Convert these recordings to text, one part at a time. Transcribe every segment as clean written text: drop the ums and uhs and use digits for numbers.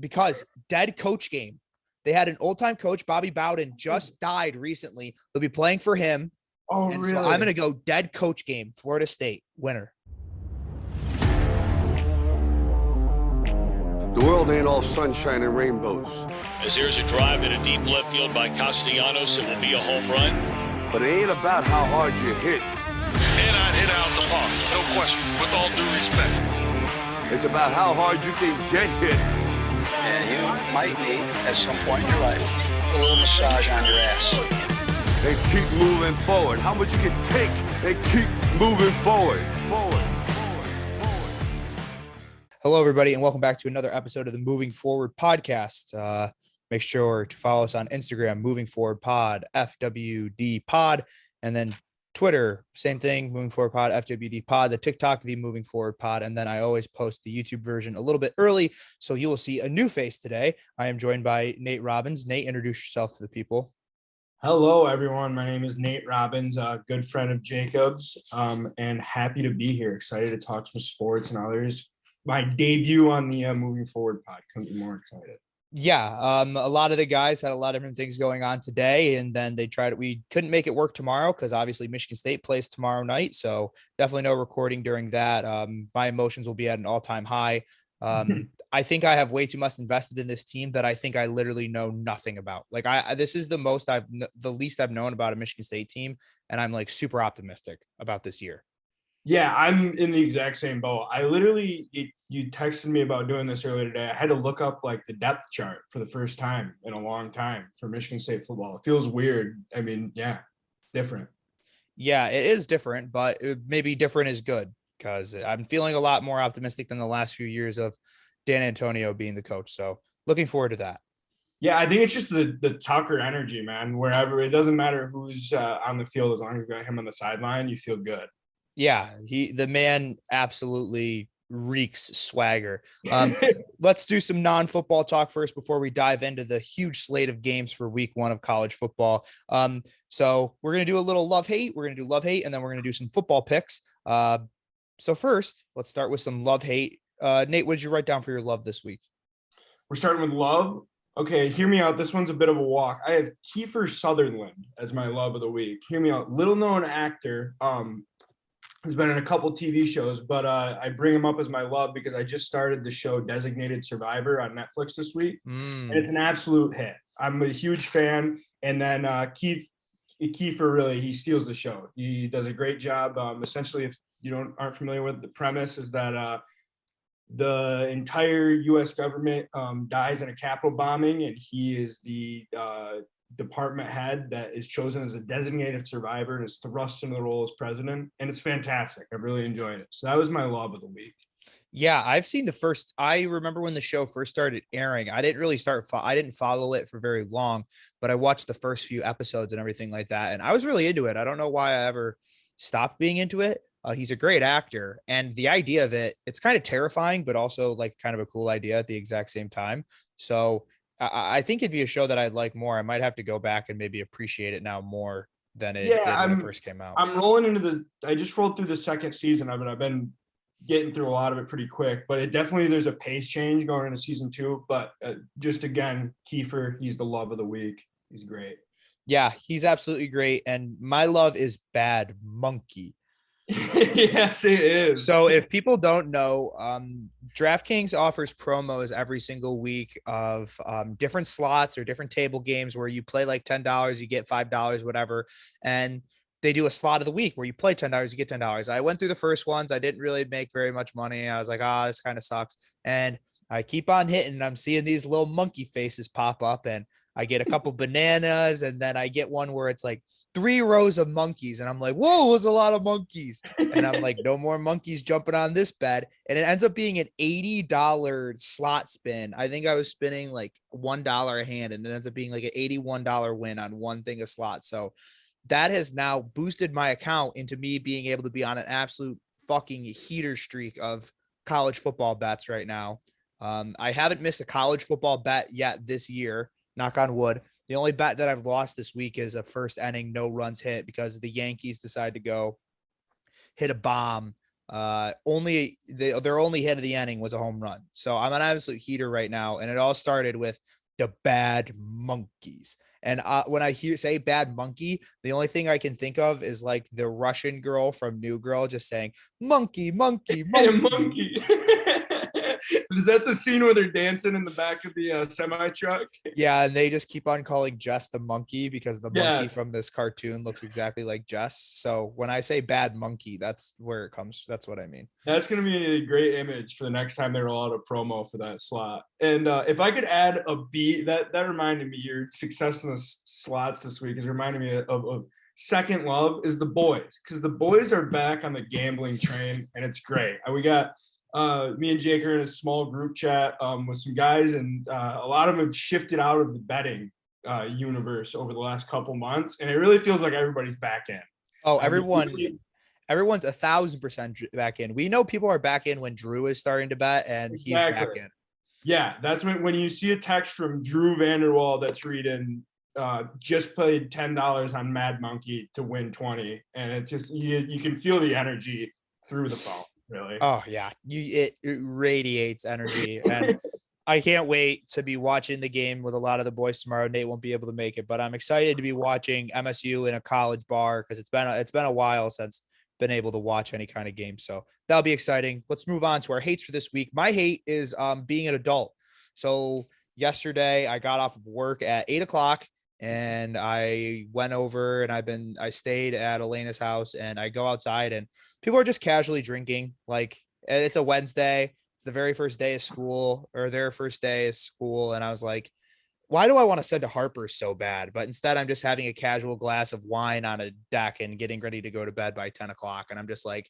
because dead coach game. They had an old-time coach, Bobby Bowden, just died recently. They'll be playing for him. Oh, and really? So I'm going to go dead coach game, Florida State, winner. The world ain't all sunshine and rainbows. As there's a drive in a deep left field by Castellanos, it will be a home run. But it ain't about how hard you hit. And I'd hit out the park, no question, with all due respect. It's about how hard you can get hit. And you might need, at some point in your life, a little massage on your ass. And keep moving forward. How much you can take and keep moving forward. Hello, everybody, and welcome back to another episode of the Moving Forward podcast. Make sure to follow us on Instagram, Moving Forward Pod, FWD Pod, and then Twitter, same thing, Moving Forward Pod, FWD Pod, the TikTok, the Moving Forward Pod, and then I always post the YouTube version a little bit early, so you will see a new face today. I am joined by Nate Robbins. Nate, introduce yourself to the people. Hello, everyone. My name is Nate Robbins, a good friend of Jacob's, and happy to be here. Excited to talk some sports and others. My debut on the Moving Forward Pod. Couldn't be more excited. Yeah, a lot of the guys had a lot of different things going on today, and then we couldn't make it work tomorrow because obviously Michigan State plays tomorrow night, so definitely no recording during that. My emotions will be at an all-time high. I think I have way too much invested in this team that I think I literally know nothing about. Like this is the least I've known about a Michigan State team, and I'm like super optimistic about this year. Yeah, I'm in the exact same boat. I literally, you texted me about doing this earlier today. I had to look up like the depth chart for the first time in a long time for Michigan State football. It feels weird. I mean, yeah, it's different. Yeah, it is different, but maybe different is good because I'm feeling a lot more optimistic than the last few years of Dan Antonio being the coach. So looking forward to that. Yeah, I think it's just the Tucker energy, man. Wherever, it doesn't matter who's on the field, as long as you've got him on the sideline, you feel good. Yeah, the man absolutely reeks swagger. Let's do some non-football talk first before we dive into the huge slate of games for week 1 of college football. So we're going to do a little love-hate. We're going to do love-hate, and then we're going to do some football picks. So first, let's start with some love-hate. Nate, what did you write down for your love this week? We're starting with love. Okay, hear me out. This one's a bit of a walk. I have Kiefer Sutherland as my love of the week. Hear me out. Little-known actor. Has been in a couple TV shows, but I bring him up as my love because I just started the show Designated Survivor on Netflix this week, and it's an absolute hit. I'm a huge fan, and then Kiefer really, he steals the show. He does a great job. Essentially, if you aren't familiar with the premise, is that the entire U.S. government dies in a Capitol bombing, and he is the department head that is chosen as a designated survivor and is thrust into the role as president, and it's fantastic. I really enjoyed it. So that was my love of the week. Yeah, I've seen I remember when the show first started airing. I didn't follow it for very long, but I watched the first few episodes and everything like that, and I was really into it. I don't know why I ever stopped being into it. He's a great actor, and the idea of it's kind of terrifying, but also like kind of a cool idea at the exact same time. So I think it'd be a show that I'd like more. I might have to go back and maybe appreciate it now more than it did when it first came out. I'm rolling into I just rolled through the second season of it. I've been getting through a lot of it pretty quick, but there's a pace change going into season 2. But just again, Kiefer, he's the love of the week. He's great. Yeah, he's absolutely great. And my love is Bad Monkey. Yes, it is. So if people don't know, DraftKings offers promos every single week of different slots or different table games where you play like $10, you get $5, whatever. And they do a slot of the week where you play $10, you get $10. I went through the first ones. I didn't really make very much money. I was like, this kind of sucks. And I keep on hitting. I'm seeing these little monkey faces pop up, and I get a couple bananas, and then I get one where it's like 3 rows of monkeys. And I'm like, whoa, it was a lot of monkeys. And I'm like, no more monkeys jumping on this bed. And it ends up being an $80 slot spin. I think I was spinning like $1 a hand, and it ends up being like an $81 win on one thing of slots. So that has now boosted my account into me being able to be on an absolute fucking heater streak of college football bets right now. I haven't missed a college football bet yet this year. Knock on wood. The only bet that I've lost this week is a first inning, no runs hit, because the Yankees decide to go hit a bomb Only their only hit of the inning was a home run. So I'm an absolute heater right now. And it all started with the Bad Monkeys. And when I say Bad Monkey, the only thing I can think of is like the Russian girl from New Girl just saying, monkey, monkey, Hey, monkey. monkey. Is that the scene where they're dancing in the back of the semi truck? Yeah, and they just keep on calling Jess the monkey because the monkey Yes. from this cartoon looks exactly like Jess. So when I say Bad Monkey, that's where it comes. That's what I mean. That's going to be a great image for the next time they roll out a promo for that slot. And if I could add a beat, that reminded me, your success in the slots this week is reminding me of second love is the boys, because the boys are back on the gambling train, and it's great. We got me and Jake are in a small group chat with some guys, and a lot of them have shifted out of the betting universe over the last couple months, and it really feels like everybody's back in. Oh, everyone's 1,000% back in. We know people are back in when Drew is starting to bet, and he's back in. Yeah, that's when you see a text from Drew Vanderwall that's reading just played $10 on Mad Monkey to win 20, and it's just you can feel the energy through the phone, really. Oh yeah, it radiates energy, and I can't wait to be watching the game with a lot of the boys tomorrow. Nate won't be able to make it, but I'm excited to be watching MSU in a college bar because it's been a while since been able to watch any kind of game. So that'll be exciting. Let's move on to our hates for this week. My hate is being an adult. So yesterday I got off of work at 8:00 and I went over and I stayed at Elena's house, and I go outside and people are just casually drinking. Like, it's a Wednesday. It's the very first day of school, or their first day of school. And I was like, why do I want to send to Harper's so bad? But instead I'm just having a casual glass of wine on a deck and getting ready to go to bed by 10:00. And I'm just like,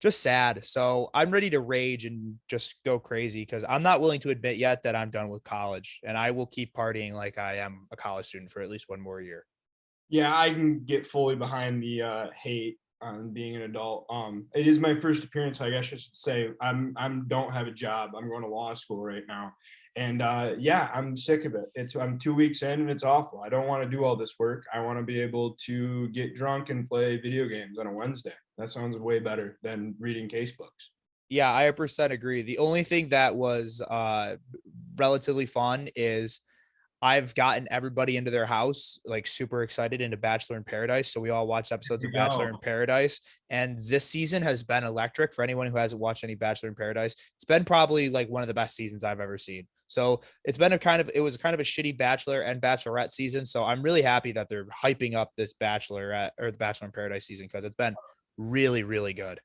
just sad. So I'm ready to rage and just go crazy because I'm not willing to admit yet that I'm done with college, and I will keep partying like I am a college student for at least one more year. Yeah, I can get fully behind the hate on being an adult. It is my first appearance, I guess I should say. I'm don't have a job. I'm going to law school right now. And yeah, I'm sick of it. I'm 2 weeks in and it's awful. I don't want to do all this work. I want to be able to get drunk and play video games on a Wednesday. That sounds way better than reading case books. Yeah, I 100% agree. The only thing that was relatively fun is I've gotten everybody into their house, like super excited, into Bachelor in Paradise. So we all watched episodes of Bachelor in Paradise. And this season has been electric for anyone who hasn't watched any Bachelor in Paradise. It's been probably like one of the best seasons I've ever seen. So it was kind of a shitty Bachelor and Bachelorette season. So I'm really happy that they're hyping up this Bachelorette or the Bachelor in Paradise season, because it's been really, really good.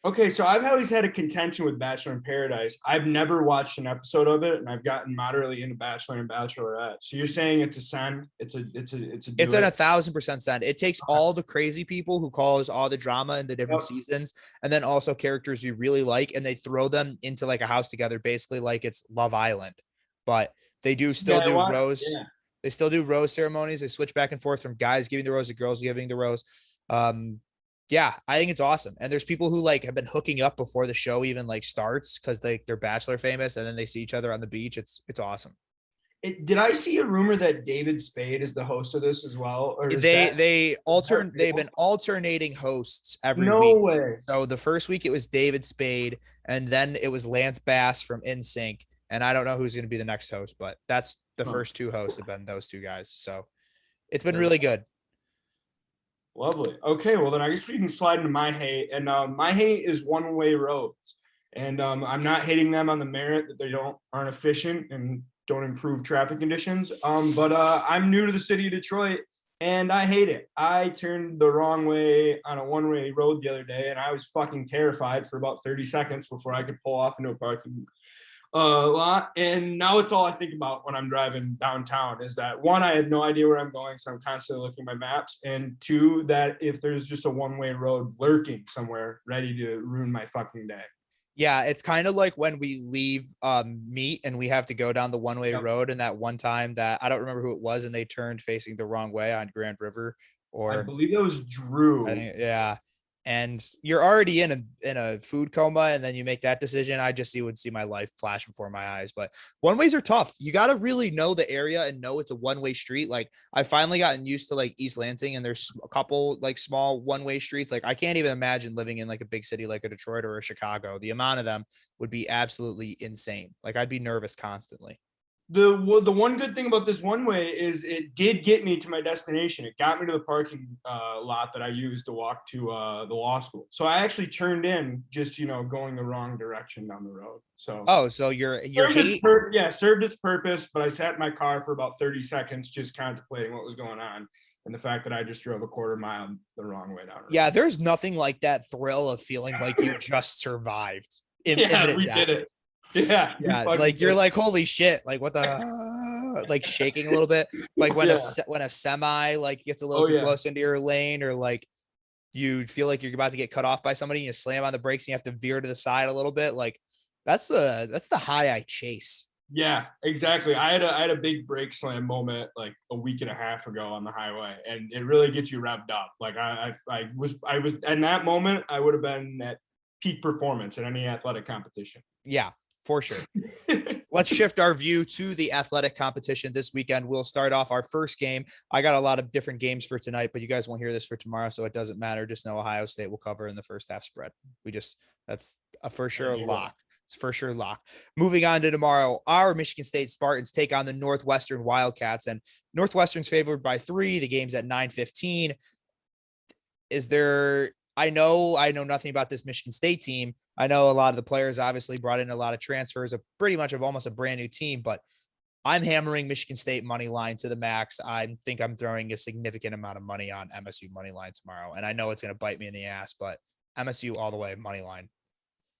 Okay, so I've always had a contention with Bachelor in Paradise. I've never watched an episode of it, and I've gotten moderately into Bachelor and Bachelorette. So you're saying it's a send? It's an 1,000% send. It takes all the crazy people who cause all the drama in the different seasons, and then also characters you really like, and they throw them into like a house together, basically like it's Love Island. But they do still do rose. Yeah. They still do rose ceremonies. They switch back and forth from guys giving the rose to girls giving the rose. Yeah, I think it's awesome. And there's people who like have been hooking up before the show even like starts because they're Bachelor famous, and then they see each other on the beach. It's awesome. Did I see a rumor that David Spade is the host of this as well? Or they've been alternating hosts every week. No way. So the first week it was David Spade, and then it was Lance Bass from NSYNC. And I don't know who's going to be the next host, but that's the first two hosts have been those two guys. So it's been really good. Lovely. Okay, well then I guess we can slide into my hate, and my hate is one-way roads, and I'm not hating them on the merit that they aren't efficient and don't improve traffic conditions. But I'm new to the city of Detroit, and I hate it. I turned the wrong way on a one-way road the other day, and I was fucking terrified for about 30 seconds before I could pull off into a parking lot. And now it's all I think about when I'm driving downtown is that, one, I have no idea where I'm going, so I'm constantly looking at my maps, and two, that if there's just a one-way road lurking somewhere ready to ruin my fucking day. Yeah, it's kind of like when we leave meet and we have to go down the one-way road, and that one time that I don't remember who it was, and they turned facing the wrong way on Grand River, or I believe it was Drew. Yeah. and you're already in a food coma, and then you make that decision. I just would see my life flash before my eyes. But one ways are tough. You got to really know the area and know it's a one-way street. Like I finally gotten used to like East Lansing, and there's a couple like small one-way streets. Like I can't even imagine living in like a big city like a Detroit or a Chicago. The amount of them would be absolutely insane. Like I'd be nervous constantly. The one good thing about this one way is it did get me to my destination. It got me to the parking lot that I used to walk to the law school. So I actually turned in just, going the wrong direction down the road. So So your served its purpose, but I sat in my car for about 30 seconds just contemplating what was going on. And the fact that I just drove a quarter mile the wrong way down. Yeah, there's nothing like that thrill of feeling like you just survived. We did it. Yeah. Like you're like, holy shit, like what the like shaking a little bit, like when a semi like gets a little too close into your lane, or like you feel like you're about to get cut off by somebody and you slam on the brakes and you have to veer to the side a little bit. Like that's the high I chase. Yeah, exactly. I had a big brake slam moment like a week and a half ago on the highway, and it really gets you revved up. Like I was in that moment, I would have been at peak performance in any athletic competition. Yeah, for sure. Let's shift our view to the athletic competition this weekend. We'll start off our first game. I got a lot of different games for tonight, but you guys won't hear this for tomorrow, so it doesn't matter. Just know Ohio State will cover in the first half spread. That's a for sure lock. It's for sure lock. Moving on to tomorrow, our Michigan State Spartans take on the Northwestern Wildcats, and Northwestern's favored by 3. The game's at 9:15. I know nothing about this Michigan State team. I know a lot of the players obviously brought in a lot of transfers, pretty much of almost a brand new team, but I'm hammering Michigan State money line to the max. I think I'm throwing a significant amount of money on MSU money line tomorrow. And I know it's going to bite me in the ass, but MSU all the way money line.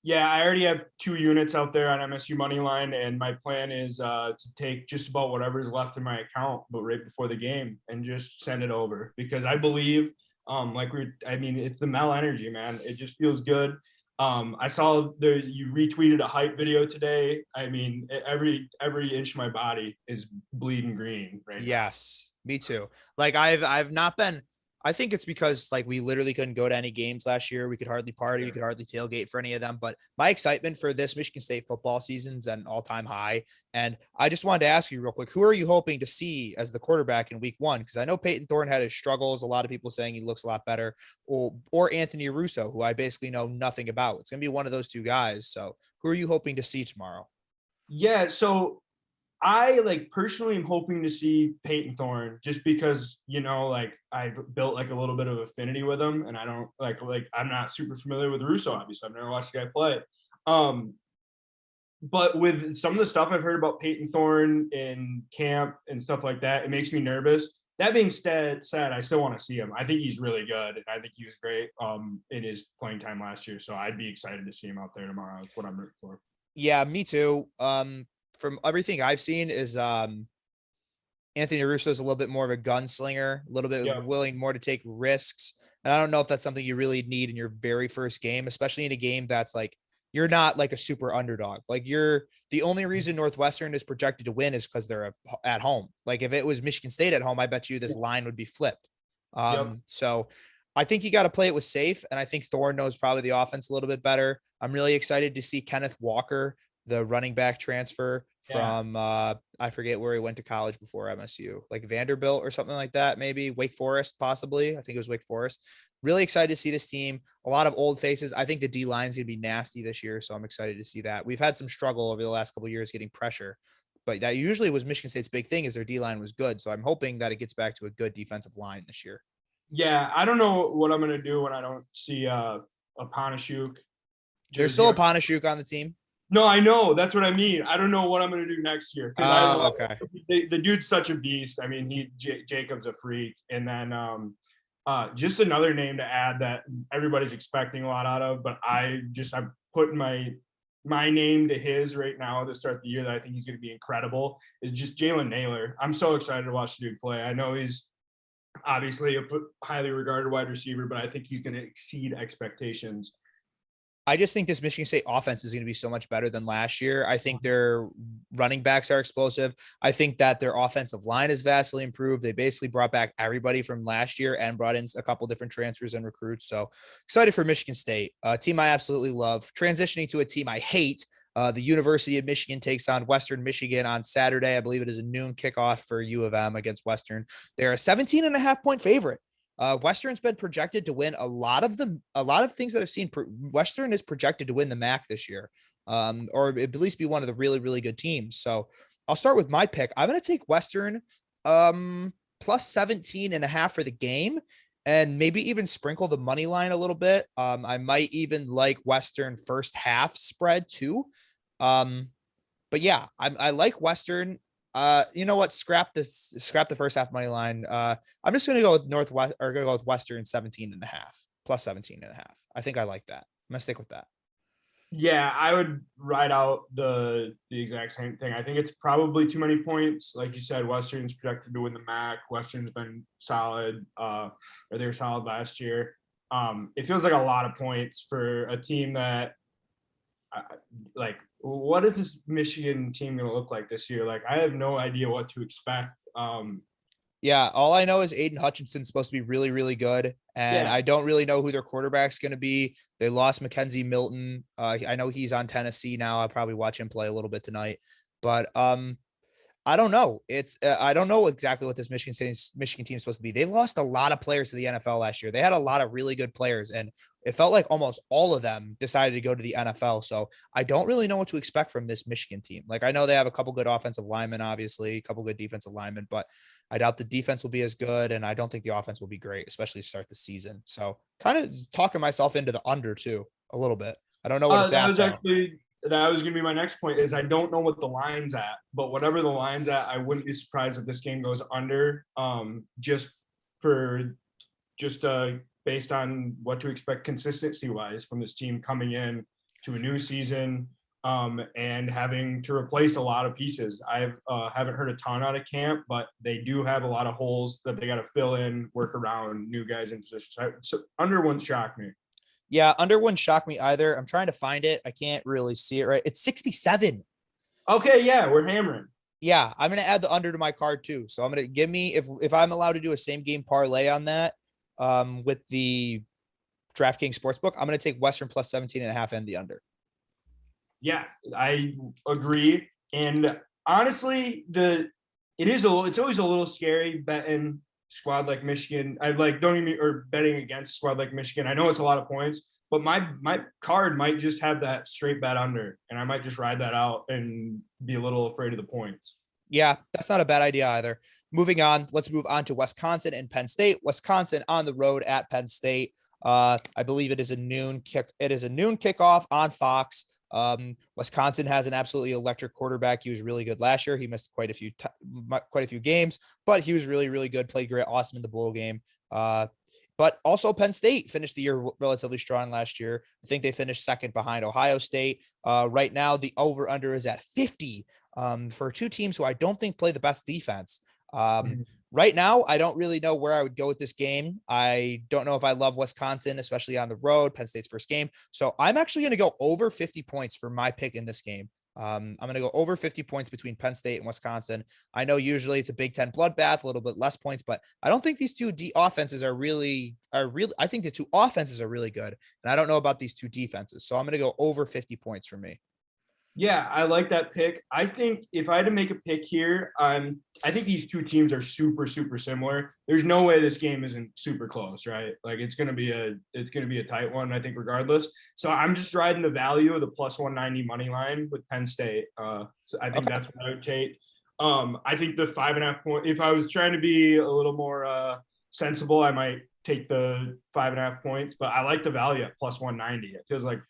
Yeah, I already have 2 units out there on MSU money line, and my plan is to take just about whatever's left in my account, but right before the game, and just send it over, because I believe it's the Mel energy, man. It just feels good. I saw you retweeted a hype video today. I mean, every inch of my body is bleeding green right now. Yes, me too. Like I've not been. I think it's because like we literally couldn't go to any games last year. We could hardly party. We could hardly tailgate for any of them. But my excitement for this Michigan State football season's an all-time high. And I just wanted to ask you real quick, who are you hoping to see as the quarterback in week 1? Because I know Peyton Thorne had his struggles. A lot of people saying he looks a lot better. Or Anthony Russo, who I basically know nothing about. It's going to be one of those 2 guys. So who are you hoping to see tomorrow? Yeah, so I personally am hoping to see Peyton Thorne, just because, I've built a little bit of affinity with him, and I don't I'm not super familiar with Russo. Obviously, I've never watched the guy play. But with some of the stuff I've heard about Peyton Thorne in camp and stuff like that, it makes me nervous. That being said, I still want to see him. I think he's really good, and I think he was great in his playing time last year. So I'd be excited to see him out there tomorrow. That's what I'm rooting for. Yeah, me too. From everything I've seen is Anthony Russo is a little bit more of a gunslinger, a little bit willing more to take risks. And I don't know if that's something you really need in your very first game, especially in a game that's like, you're not like a super underdog. Like the only reason Northwestern is projected to win is because they're at home. Like if it was Michigan State at home, I bet you this line would be flipped. So I think you got to play it with safe. And I think Thorne knows probably the offense a little bit better. I'm really excited to see Kenneth Walker, the running back transfer from I forget where he went to college before MSU, like Vanderbilt or something like that, maybe Wake Forest, possibly. I think it was Wake Forest. Really excited to see this team. A lot of old faces. I think the D line is going to be nasty this year, so I'm excited to see that. We've had some struggle over the last couple of years getting pressure, but that usually was Michigan State's big thing, is their D line was good. So I'm hoping that it gets back to a good defensive line this year. Yeah, I don't know what I'm going to do when I don't see a Panashuk. There's still a Panashuk on the team. No, I know. That's what I mean. I don't know what I'm going to do next year. Okay. The dude's such a beast. I mean, Jacob's a freak. And then just another name to add that everybody's expecting a lot out of, but I'm putting my name to his right now to start the year, that I think he's going to be incredible, is just Jalen Naylor. I'm so excited to watch the dude play. I know he's obviously a highly regarded wide receiver, but I think he's going to exceed expectations. I just think this Michigan State offense is going to be so much better than last year. I think their running backs are explosive. I think that their offensive line is vastly improved. They basically brought back everybody from last year and brought in a couple different transfers and recruits. So excited for Michigan State, a team I absolutely love. Transitioning to a team I hate. The University of Michigan takes on Western Michigan on Saturday. I believe it is a noon kickoff for U of M against Western. They're a 17.5-point favorite. Western's been projected to win a lot of things that I've seen. Western is projected to win the MAC this year, or at least be one of the really, really good teams. So I'll start with my pick. I'm going to take Western plus 17.5 for the game, and maybe even sprinkle the money line a little bit. I might even like Western first half spread too. But yeah, I like Western. You know what? Scrap the first half money line. I'm just going to go with going to go with Western 17.5 plus 17.5. I think I like that. I'm going to stick with that. Yeah, I would ride out the exact same thing. I think it's probably too many points. Like you said, Western's projected to win the MAC. Western's been solid, or they were solid last year. It feels like a lot of points for a team that, what is this Michigan team going to look like this year? Like, I have no idea what to expect. Yeah, all I know is Aiden Hutchinson's supposed to be really, really good, and I don't really know who their quarterback's going to be. They lost Mackenzie Milton. I know he's on Tennessee now. I'll probably watch him play a little bit tonight, but I don't know. I don't know exactly what this Michigan team is supposed to be. They lost a lot of players to the NFL last year. They had a lot of really good players, and it felt like almost all of them decided to go to the NFL. So I don't really know what to expect from this Michigan team. Like, I know they have a couple good offensive linemen, obviously, a couple good defensive linemen, but I doubt the defense will be as good, and I don't think the offense will be great, especially to start the season. So kind of talking myself into the under too a little bit. I don't know what it's at. That was going to be my next point. Is I don't know what the line's at, but whatever the line's at, I wouldn't be surprised if this game goes under. Based on what to expect consistency wise from this team coming in to a new season, and having to replace a lot of pieces. I haven't heard a ton out of camp, but they do have a lot of holes that they got to fill in, work around new guys in positions. So under wouldn't shock me. Yeah, under wouldn't shock me either. I'm trying to find it. I can't really see it right. It's 67. Okay, yeah, we're hammering. Yeah, I'm going to add the under to my card too. So I'm going to give me, if I'm allowed to do a same game parlay on that, with the DraftKings Sportsbook, I'm going to take Western plus 17.5 and the under. Yeah, I agree. And honestly, it's always a little scary betting squad like Michigan. Betting against squad like Michigan. I know it's a lot of points, but my card might just have that straight bet under, and I might just ride that out and be a little afraid of the points. Yeah, that's not a bad idea either. Moving on, let's move on to Wisconsin and Penn State. Wisconsin on the road at Penn State. I believe it is a noon kickoff on Fox. Wisconsin has an absolutely electric quarterback. He was really good last year. He missed quite a few games, but he was really, really good. Played great, awesome in the bowl game. But also Penn State finished the year relatively strong last year. I think they finished second behind Ohio State. Right now, the over-under is at 50 for two teams who I don't think play the best defense. Right now, I don't really know where I would go with this game. I don't know if I love Wisconsin, especially on the road, Penn State's first game. So I'm actually going to go over 50 points for my pick in this game. I'm going to go over 50 points between Penn State and Wisconsin. I know usually it's a Big Ten bloodbath, a little bit less points, but I don't think these two offenses are really. I think the two offenses are really good, and I don't know about these two defenses. So I'm going to go over 50 points for me. Yeah, I like that pick. I think if I had to make a pick here, I think these two teams are super, super similar. There's no way this game isn't super close, right? Like it's gonna be a tight one, I think, regardless. So I'm just riding the value of the plus 190 money line with Penn State. So I think that's what I would take. I think the 5.5 point. If I was trying to be a little more sensible, I might take the 5.5 points, but I like the value at plus 190. It feels like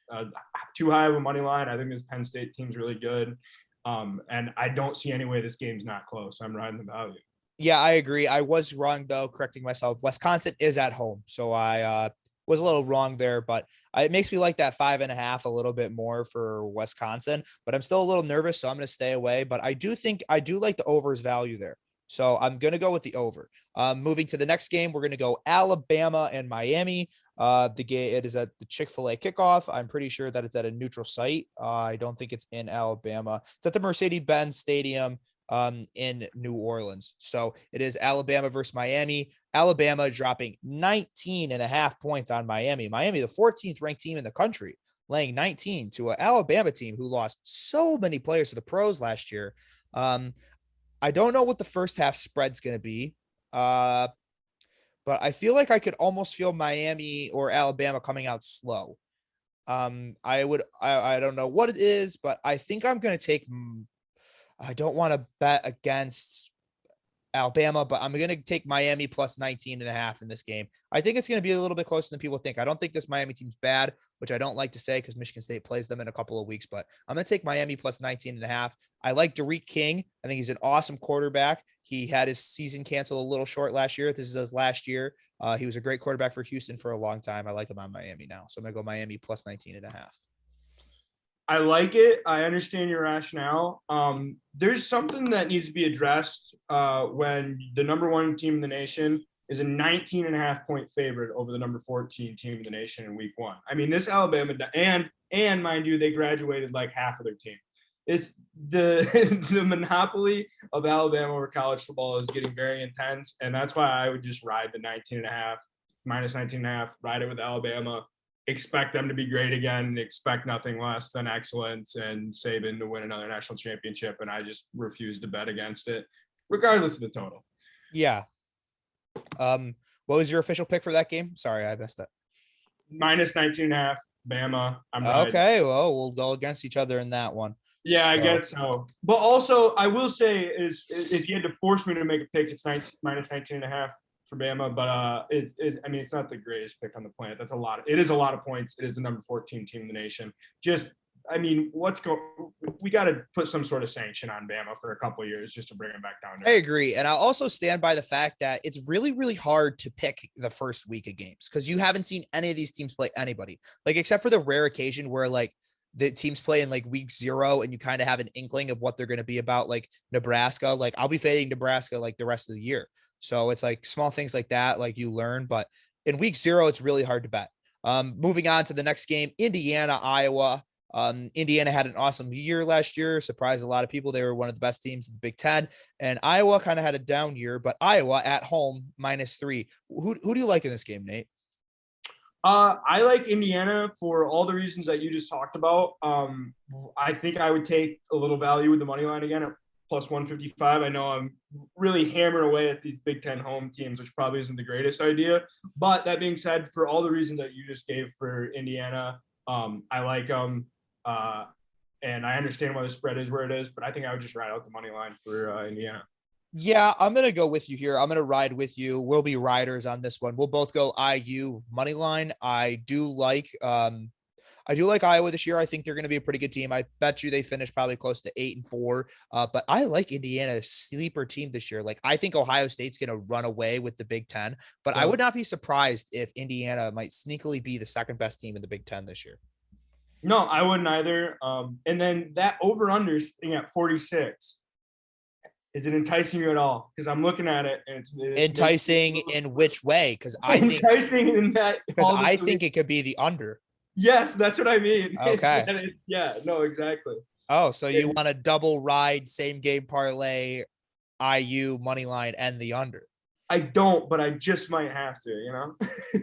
too high of a money line. I think this Penn State team's really good. And I don't see any way this game's not close. I'm riding the value. Yeah, I agree. I was wrong though, correcting myself. Wisconsin is at home. So I was a little wrong there, but it makes me like that 5.5 a little bit more for Wisconsin, but I'm still a little nervous. So I'm going to stay away, but I do like the overs value there. So I'm going to go with the over. Moving to the next game, we're going to go Alabama and Miami. The game, it is at the Chick-fil-A kickoff. I'm pretty sure that it's at a neutral site. I don't think it's in Alabama. It's at the Mercedes-Benz Stadium in New Orleans. So it is Alabama versus Miami. Alabama dropping 19.5 points on Miami. Miami, the 14th ranked team in the country, laying 19 to an Alabama team who lost so many players to the pros last year. I don't know what the first half spread's going to be. But I feel like I could almost feel Miami or Alabama coming out slow. I don't know what it is, but I think I'm going to take, I don't want to bet against Alabama, but I'm going to take Miami plus 19.5 in this game. I think it's going to be a little bit closer than people think. I don't think this Miami team's bad, which I don't like to say because Michigan State plays them in a couple of weeks, but I'm going to take Miami plus 19.5. I like Derek King. I think he's an awesome quarterback. He had his season canceled a little short last year. This is his last year. He was a great quarterback for Houston for a long time. I like him on Miami now. So I'm going to go Miami plus 19.5. I like it. I understand your rationale. There's something that needs to be addressed when the number 1 team in the nation is a 19.5 point favorite over the number 14 team in the nation in week 1. I mean, this Alabama and mind you, they graduated like half of their team. It's the monopoly of Alabama over college football is getting very intense. And that's why I would just ride the 19.5, minus 19.5, ride it with Alabama. Expect them to be great again, expect nothing less than excellence and Saban to win another national championship. And I just refuse to bet against it, regardless of the total. Yeah. What was your official pick for that game? Sorry, I missed it. Minus 19.5, Bama. Okay, well, we'll go against each other in that one. Yeah, I guess so. But also, I will say is if you had to force me to make a pick, it's minus 19.5 for Bama. But I mean, it's not the greatest pick on the planet. That's a lot. It is a lot of points. It is the number 14 team in the nation. I mean, we got to put some sort of sanction on Bama for a couple of years just to bring them back down. I agree. And I'll also stand by the fact that it's really, really hard to pick the first week of games because you haven't seen any of these teams play anybody, like except for the rare occasion where like the teams play in like week 0 and you kind of have an inkling of what they're going to be about, like Nebraska. Like I'll be fading Nebraska like the rest of the year. So it's like small things like that, like you learn, but in week 0, it's really hard to bet. Moving on to the next game, Indiana, Iowa. Indiana had an awesome year last year, surprised a lot of people. They were one of the best teams in the Big Ten, and Iowa kind of had a down year, but Iowa at home -3. Who do you like in this game, Nate? I like Indiana for all the reasons that you just talked about. I think I would take a little value with the money line again at plus 155. I know I'm really hammering away at these Big Ten home teams, which probably isn't the greatest idea. But that being said, for all the reasons that you just gave for Indiana, I like them. And I understand why the spread is where it is, but I think I would just ride out the money line for Indiana. Yeah, I'm going to go with you here. I'm going to ride with you. We'll be riders on this one. We'll both go IU money line. I do like Iowa this year. I think they're going to be a pretty good team. I bet you they finish probably close to 8-4. But I like Indiana's sleeper team this year. Like I think Ohio State's going to run away with the Big Ten, but I would not be surprised if Indiana might sneakily be the second best team in the Big Ten this year. No, I wouldn't either. And then that over-under sitting at 46. Is it enticing you at all? Because I'm looking at it, and it's enticing in which way? Because I think enticing in that. Because I think it could be the under. Yes, that's what I mean. Okay. Yeah. No. Exactly. Oh, so you want a double ride, same game parlay, IU money line, and the under? I don't, but I just might have to. You know.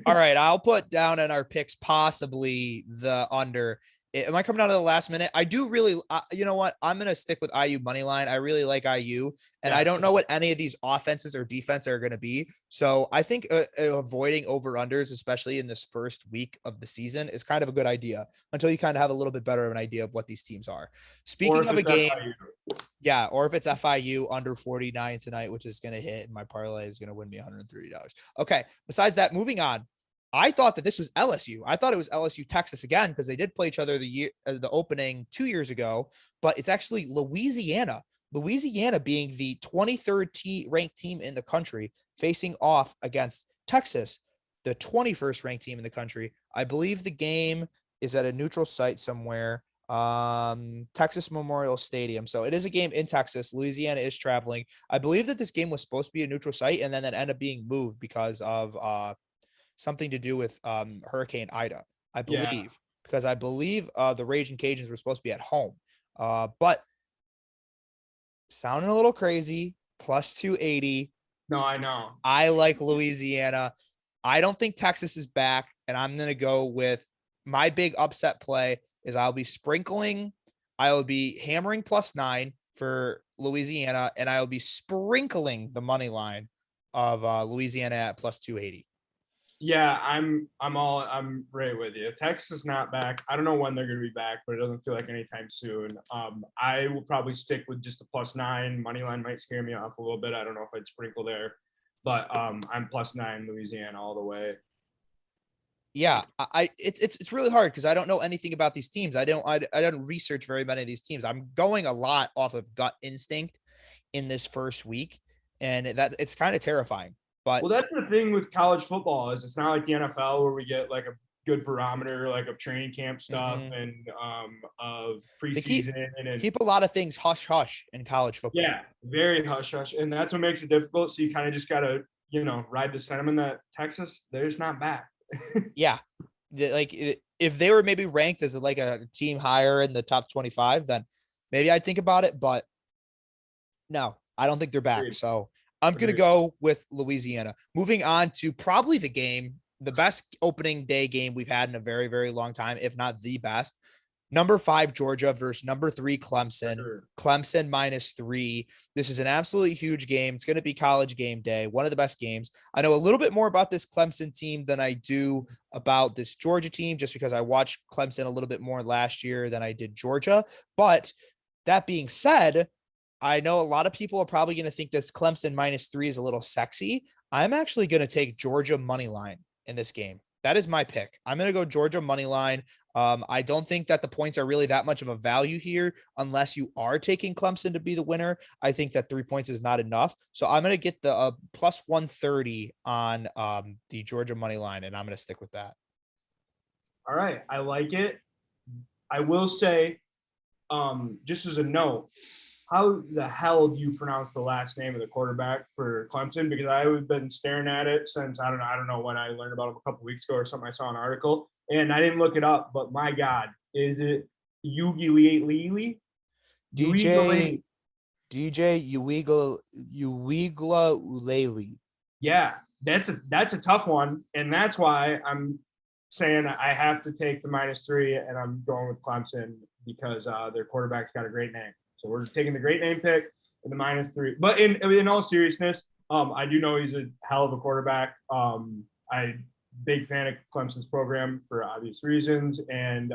All right, I'll put down in our picks possibly the under. Am I coming down to the last minute? I do really, you know what? I'm going to stick with IU money line. I really like IU, and I don't know what any of these offenses or defense are going to be. So I think avoiding over-unders, especially in this first week of the season, is kind of a good idea until you kind of have a little bit better of an idea of what these teams are. Speaking of a game, yeah, or if it's FIU under 49 tonight, which is going to hit, and my parlay is going to win me $130. Okay, besides that, moving on. I thought that this was LSU. I thought it was LSU Texas again because they did play each other the opening 2 years ago, but it's actually Louisiana. Louisiana being the 23rd ranked team in the country facing off against Texas, the 21st ranked team in the country. I believe the game is at a neutral site somewhere. Texas Memorial Stadium. So it is a game in Texas. Louisiana is traveling. I believe that this game was supposed to be a neutral site, and then that ended up being moved because of something to do with Hurricane Ida, I Yeah. believe, because I believe the Raging Cajuns were supposed to be at home. But sounding a little crazy, plus 280. No, I know. I like Louisiana. I don't think Texas is back, and I'm going to go with my big upset play is I will be hammering +9 for Louisiana, and I will be sprinkling the money line of Louisiana at plus 280. Yeah, I'm right with you. Texas is not back. I don't know when they're going to be back, but it doesn't feel like anytime soon. I will probably stick with just a +9. Money line might scare me off a little bit. I don't know if I'd sprinkle there, but I'm +9 Louisiana all the way. Yeah, it's really hard because I don't know anything about these teams. I don't research very many of these teams. I'm going a lot off of gut instinct in this first week, and that it's kind of terrifying. But well, that's the thing with college football is it's not like the NFL where we get like a good barometer like of training camp stuff and of preseason and keep a lot of things hush hush in college football. Yeah, very hush hush, and that's what makes it difficult. So you kind of just gotta ride the sentiment that Texas there's not back. Yeah, like if they were maybe ranked as like a team higher in the top 25, then maybe I'd think about it. But no, I don't think they're back. Agreed. So I'm going to go with Louisiana. Moving on to probably the best opening day game we've had in a very, very long time, if not the best. Number 5, Georgia versus number 3, Clemson. Sure. Clemson -3. This is an absolutely huge game. It's going to be college game day, one of the best games. I know a little bit more about this Clemson team than I do about this Georgia team, just because I watched Clemson a little bit more last year than I did Georgia. But that being said, I know a lot of people are probably going to think this Clemson -3 is a little sexy. I'm actually going to take Georgia money line in this game. That is my pick. I'm going to go Georgia money line. I don't think that the points are really that much of a value here unless you are taking Clemson to be the winner. I think that 3 points is not enough. So I'm going to get the plus 130 on the Georgia money line, and I'm going to stick with that. All right. I like it. I will say, just as a note, how the hell do you pronounce the last name of the quarterback for Clemson? Because I've been staring at it since I don't know when I learned about him a couple weeks ago or something. I saw an article and I didn't look it up, but my God, is it Uiagalelei? DJ Uiagalelei. Yeah, that's a tough one, and that's why I'm saying I have to take the -3, and I'm going with Clemson because their quarterback's got a great name. So we're just taking the great name pick and the -3. But in all seriousness, I do know he's a hell of a quarterback. I'm big fan of Clemson's program for obvious reasons. And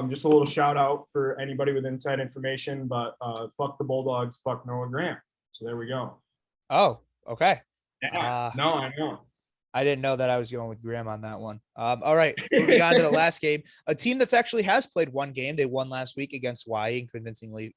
just a little shout out for anybody with inside information, but fuck the Bulldogs, fuck Noah Graham. So there we go. Oh, okay. Yeah, no, I know. I didn't know that I was going with Graham on that one. All right, moving on to the last game. A team that's actually has played one game. They won last week against Hawaii in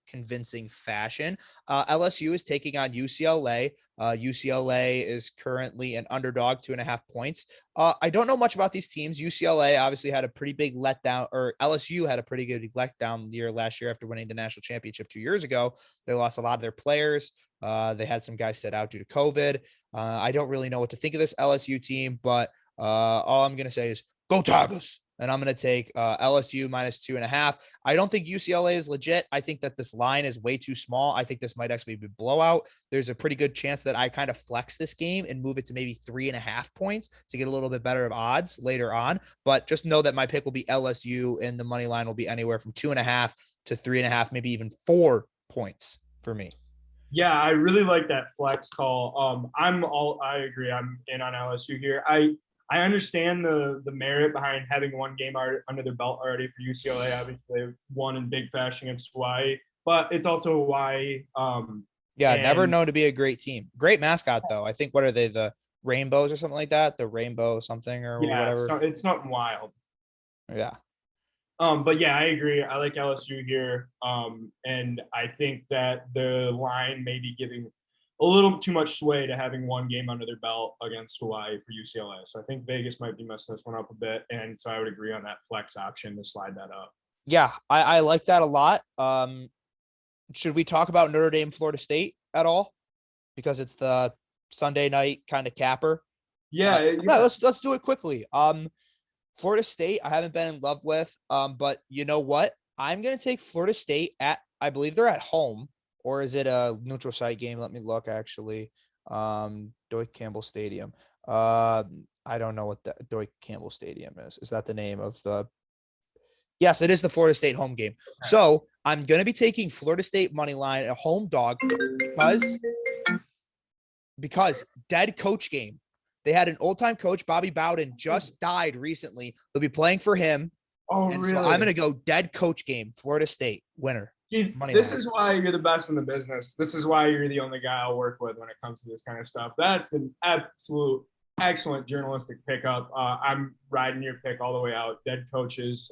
convincing fashion. LSU is taking on UCLA. UCLA is currently an underdog, 2.5 points. I don't know much about these teams. UCLA obviously had a pretty big letdown, or LSU had a pretty good letdown year last year after winning the national championship 2 years ago. They lost a lot of their players. They had some guys sit out due to COVID. I don't really know what to think of this LSU team, but all I'm going to say is go Tigers. And I'm going to take LSU -2.5. I don't think UCLA is legit. I think that this line is way too small. I think this might actually be a blowout. There's a pretty good chance that I kind of flex this game and move it to maybe 3.5 points to get a little bit better of odds later on. But just know that my pick will be LSU, and the money line will be anywhere from 2.5 to 3.5, maybe even 4 points for me. Yeah, I really like that flex call. I agree. I'm in on LSU here. I understand the merit behind having one game under their belt already for UCLA. Obviously, they won in big fashion against Hawaii, but it's also Hawaii. Never known to be a great team. Great mascot, though. I think, what are they, the Rainbows or something like that? The Rainbow something or whatever. So it's something wild. Yeah. But yeah, I agree. I like LSU here. And I think that the line may be giving a little too much sway to having one game under their belt against Hawaii for UCLA. So I think Vegas might be messing this one up a bit. And so I would agree on that flex option to slide that up. Yeah, I like that a lot. Should we talk about Notre Dame, Florida State at all? Because it's the Sunday night kind of capper. Yeah, Yeah, let's do it quickly. Florida State, I haven't been in love with. But you know what? I'm gonna take Florida State at, I believe they're at home, or is it a neutral site game? Let me look actually. Doak Campbell Stadium. I don't know what the Doak Campbell Stadium is. Is that the name of the? Yes, it is the Florida State home game. So I'm gonna be taking Florida State money line, a home dog, because dead coach game. They had an old time coach, Bobby Bowden, just died recently. They'll be playing for him. Oh, And really? so I'm going to go dead coach game, Florida State winner. This is why you're the best in the business. This is why you're the only guy I'll work with when it comes to this kind of stuff. That's an absolute excellent journalistic pickup. I'm riding your pick all the way out. Dead coaches.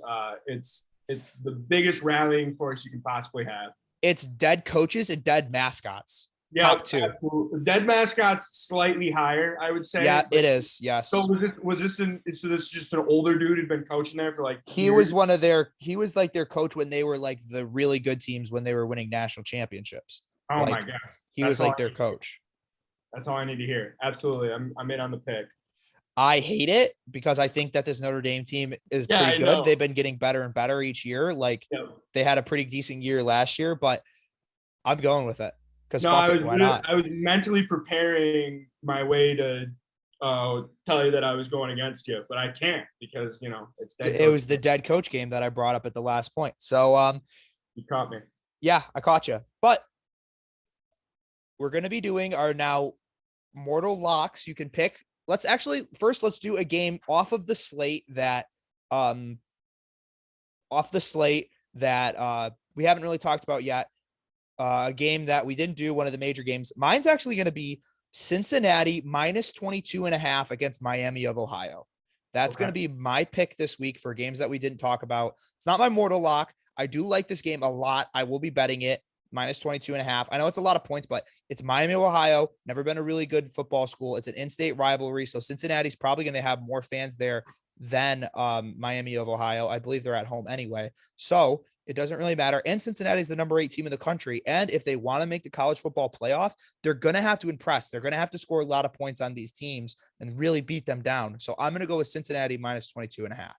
It's the biggest rallying force you can possibly have. It's dead coaches and dead mascots. Yeah, top two. Absolutely. Dead mascots slightly higher, I would say. Yeah, it is. Yes. So was this just an older dude who'd been coaching there for like he years? He was like their coach when they were like the really good teams when they were winning national championships. Oh like, my gosh. He was like their coach. That's all I need to hear. Absolutely. I'm in on the pick. I hate it because I think that this Notre Dame team is pretty good. They've been getting better and better each year. Like they had a pretty decent year last year, but I'm going with it. No, why not? I was mentally preparing my way to tell you that I was going against you, but I can't because it was the dead coach game that I brought up at the last point. So you caught me. Yeah, I caught you. But we're going to be doing our now mortal locks. You can pick. Let's do a game off of the slate that we haven't really talked about yet. A game that we didn't do, one of the major games. Mine's actually going to be Cincinnati minus 22.5 against Miami of Ohio. That's going to be my pick this week for games that we didn't talk about. It's not my mortal lock. I do like this game a lot. I will be betting it minus 22.5. I know it's a lot of points, but it's Miami of Ohio. Never been a really good football school. It's an in-state rivalry. So Cincinnati's probably going to have more fans there than Miami of Ohio. I believe they're at home anyway. So it doesn't really matter. And Cincinnati is the number 8 team in the country. And if they want to make the college football playoff, they're going to have to impress. They're going to have to score a lot of points on these teams and really beat them down. So I'm going to go with Cincinnati minus 22.5.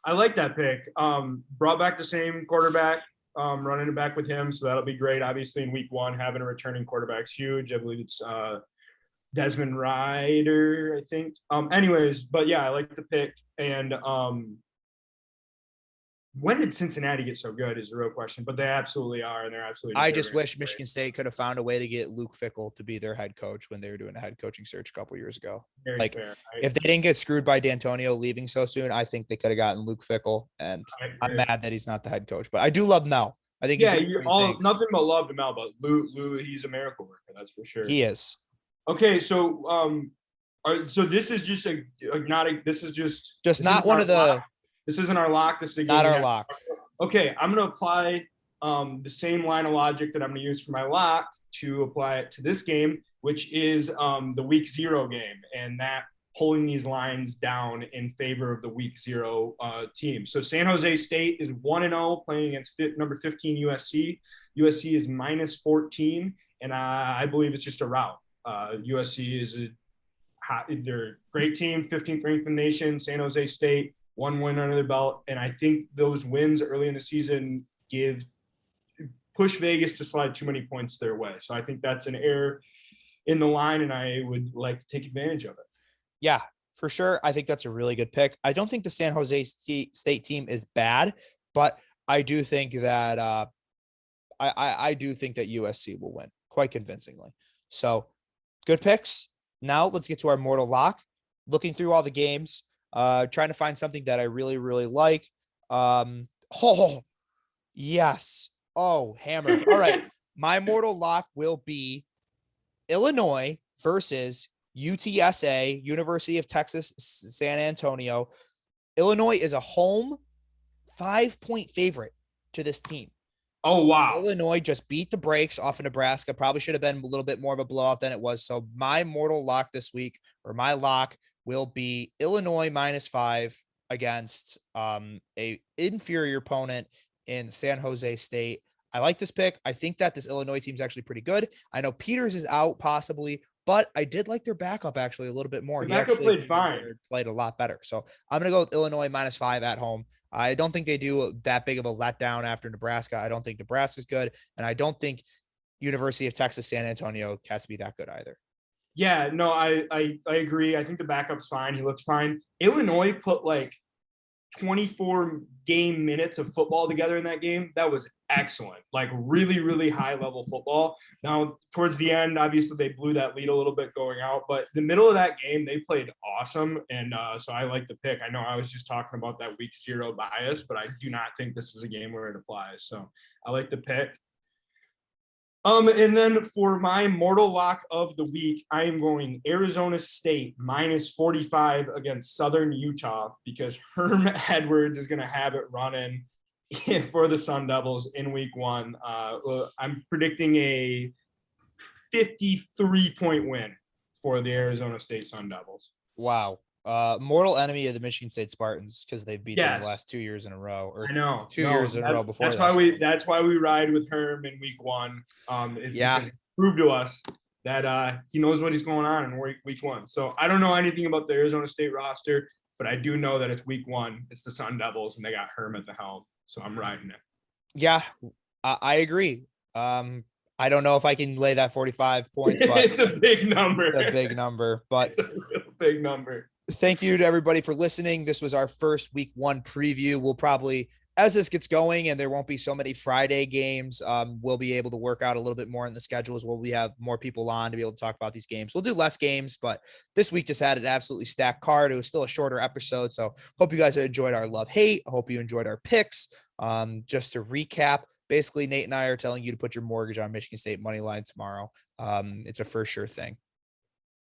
I like that pick. Brought back the same quarterback, running it back with him. So that'll be great. Obviously in week 1, having a returning quarterback's huge. I believe it's Desmond Ryder, I think. Anyways, but yeah, I like the pick. And when did Cincinnati get so good is the real question, but they absolutely are. And they're absolutely. I just wish Michigan State could have found a way to get Luke Fickell to be their head coach when they were doing a head coaching search a couple years ago. Very fair. If they didn't get screwed by D'Antonio leaving so soon, I think they could have gotten Luke Fickell, and I'm mad that he's not the head coach, but I do love Mel. I think you're all nothing but love to Mel, but Lou, he's a miracle worker. That's for sure. He is. Okay. So, so this is just this isn't our lock. This is not our lock. Okay, I'm going to apply the same line of logic that I'm going to use for my lock to apply it to this game, which is the week 0 game, and that pulling these lines down in favor of the week 0 team. So San Jose State is 1-0 playing against number 15 USC. USC is minus 14, and I believe it's just a rout. USC is they're a great team, 15th ranked in the nation. San Jose State, 1 win under their belt. And I think those wins early in the season push Vegas to slide too many points their way. So I think that's an error in the line, and I would like to take advantage of it. Yeah, for sure. I think that's a really good pick. I don't think the San Jose State team is bad, but I do think that I do think that USC will win quite convincingly. So good picks. Now let's get to our mortal lock. Looking through all the games, trying to find something that I really, really like. Oh, yes. Oh, hammer. All right. My mortal lock will be Illinois versus UTSA, University of Texas, San Antonio. Illinois is a home 5-point favorite to this team. Oh, wow. Illinois just beat the brakes off of Nebraska. Probably should have been a little bit more of a blowout than it was. So my mortal lock this week, or my lock, will be Illinois minus 5 against a inferior opponent in San Jose State. I like this pick. I think that this Illinois team is actually pretty good. I know Peters is out possibly, but I did like their backup actually a little bit more. The backup played fine. Played a lot better. So I'm going to go with Illinois -5 at home. I don't think they do that big of a letdown after Nebraska. I don't think Nebraska's good. And I don't think University of Texas San Antonio has to be that good either. Yeah, no, I agree. I think the backup's fine. He looks fine. Illinois put like 24 game minutes of football together in that game. That was excellent. Like really, really high level football. Now, towards the end, obviously they blew that lead a little bit going out, but the middle of that game, they played awesome. And so I like the pick. I know I was just talking about that week 0 bias, but I do not think this is a game where it applies. So I like the pick. And then for my mortal lock of the week, I am going Arizona State -45 against Southern Utah because Herm Edwards is going to have it running for the Sun Devils in week 1. I'm predicting a 53-point win for the Arizona State Sun Devils. Wow. Mortal enemy of the Michigan State Spartans because they've beat them the last 2 years in a row. Or I know 2 years in a row before. That's why we ride with Herm in week 1. Because he proved to us that he knows what he's going on in week 1. So I don't know anything about the Arizona State roster, but I do know that it's week 1. It's the Sun Devils, and they got Herm at the helm. So I'm riding it. Yeah, I agree. I don't know if I can lay that 45 points, but it's a big number. It's a big number, but it's a real big number. Thank you to everybody for listening. This was our first week 1 preview. We'll probably, as this gets going and there won't be so many Friday games, we'll be able to work out a little bit more in the schedules where we have more people on to be able to talk about these games. We'll do less games, but this week just had an absolutely stacked card. It was still a shorter episode. So hope you guys have enjoyed our love-hate. I hope you enjoyed our picks. Just to recap, basically Nate and I are telling you to put your mortgage on Michigan State money line tomorrow. It's a for sure thing.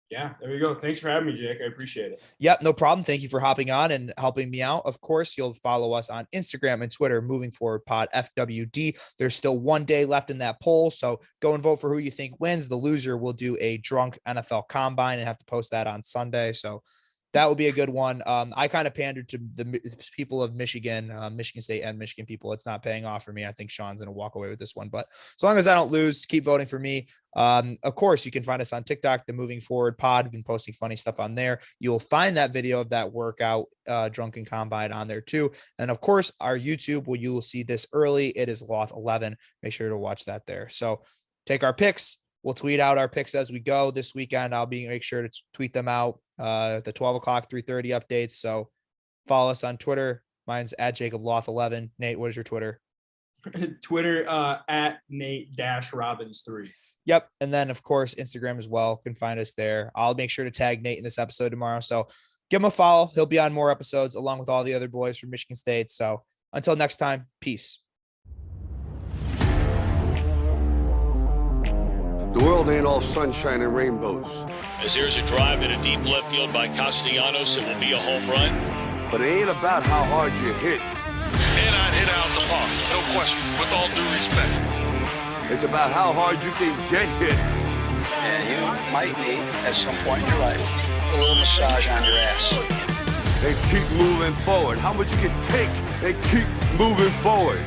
Yeah, there you go. Thanks for having me, Jake. I appreciate it. Yep, no problem. Thank you for hopping on and helping me out. Of course, you'll follow us on Instagram and Twitter, Moving Forward Pod, FWD. There's still 1 day left in that poll, so go and vote for who you think wins. The loser will do a drunk NFL combine and have to post that on Sunday. So that would be a good one. I kind of pandered to the people of Michigan, Michigan State and Michigan people. It's not paying off for me. I think Sean's going to walk away with this one, but as long as I don't lose, keep voting for me. Of course, you can find us on TikTok, the Moving Forward Pod. We've been posting funny stuff on there. You'll find that video of that workout, drunken combine on there too. And of course, our YouTube, where you will see this early. It is Loth 11. Make sure to watch that there. So take our picks. We'll tweet out our picks as we go this weekend. I'll make sure to tweet them out. The 12 o'clock, 3:30 updates. So follow us on Twitter. Mine's at Jacob Loth 11. Nate, what is your Twitter? Twitter at Nate-Robbins 3. Yep. And then of course, Instagram as well. You can find us there. I'll make sure to tag Nate in this episode tomorrow. So give him a follow. He'll be on more episodes along with all the other boys from Michigan State. So until next time, peace. The world ain't all sunshine and rainbows. As there's a drive in a deep left field by Castellanos, it will be a home run. But it ain't about how hard you hit. And I'd hit out the park, no question, with all due respect. It's about how hard you can get hit. And you might need, at some point in your life, a little massage on your ass. And keep moving forward. How much you can take and keep moving forward.